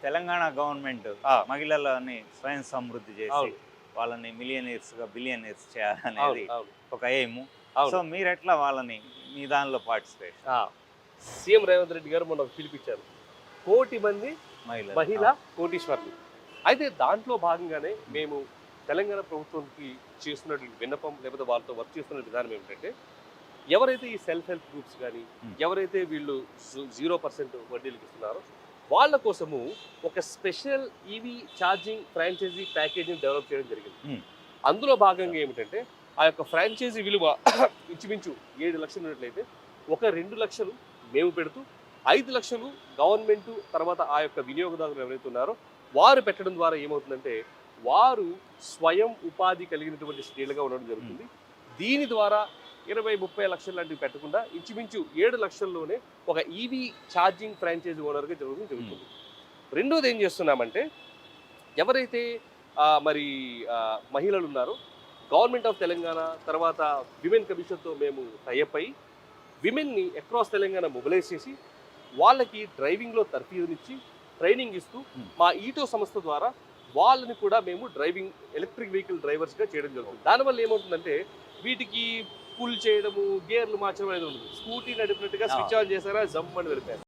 Telangana government ఆ! మహిళలని స్వయం సమృద్ధి చేసి అవును. వాళ్ళని మిలియనీర్స్గా బిలియనీర్స్ అవును. చేయాలనేది అవును. ఒక ఎయిమ్. సో అవును. మీరు ఎట్లా వాళ్ళని మీ దానిలో పార్టిసిపేషన్ ఆ! సీఎం రేవంత్ రెడ్డి గారు మొన్న పిలిపించారు. 1,00,00,000 మంది మహిళలు? మహిళా కోటీశ్వరులు. అయితే దాంట్లో భాగంగానే మేము తెలంగాణ ప్రభుత్వంకి చేస్తున్నటువంటి విన్నపం లేకపోతే వాళ్ళతో వర్క్ చేస్తున్న విధానం ఏమిటంటే, ఎవరైతే ఈ సెల్ఫ్ హెల్ప్ గ్రూప్స్ గానీ, Hmm. ఎవరైతే వీళ్ళు 0% వడ్డీలకి ఇస్తున్నారో, వాళ్ళ కోసము ఒక స్పెషల్ ఈవీ ఛార్జింగ్ ఫ్రాంచైజీ ప్యాకేజ్‌ని డెవలప్ చేయడం జరిగింది. Hmm. అందులో భాగంగా ఏమిటంటే, ఆ యొక్క ఫ్రాంచైజీ విలువ ఇంచుమించు 7,00,000 ఉన్నట్లయితే, ఒక 2,00,000 మేము పెడుతూ, 5,00,000 గవర్నమెంటు తర్వాత ఆ యొక్క వినియోగదారులు ఎవరైతే ఉన్నారో వారు పెట్టడం ద్వారా ఏమవుతుందంటే, వారు స్వయం ఉపాధి కలిగినటువంటి స్త్రీలుగా ఉండడం జరుగుతుంది. దీని ద్వారా 20, 30 లక్షలు లాంటివి పెట్టకుండా ఇంచుమించు 7,00,000లోనే ఒక ఈవీ ఛార్జింగ్ ఫ్రాంచైజీ ఓనర్‌గా జరుగుతుంది. రెండోది ఏం చేస్తున్నామంటే, ఎవరైతే మరి మహిళలు ఉన్నారో గవర్నమెంట్ ఆఫ్ తెలంగాణ తర్వాత విమెన్ కమిషన్‌తో మేము టై అప్ అయ్యి విమెన్‌ని అక్రాస్ తెలంగాణ మొబిలైజ్ చేసి వాళ్ళకి డ్రైవింగ్‌లో తర్ఫీదునిచ్చి ట్రైనింగ్ ఇస్తూ మా ఈటో సంస్థ ద్వారా వాళ్ళని కూడా మేము డ్రైవింగ్ ఎలక్ట్రిక్ వెహికల్ డ్రైవర్స్‌గా చేయడం జరుగుతుంది. దానివల్ల ఏమవుతుందంటే వీటికి పుల్ చేయడము, గేర్లు మార్చడం అనేది ఉండదు. స్కూటీ నడిపినట్టుగా స్విచ్ ఆన్ చేశారా జమ్ అని వెళ్ళిపోయారు.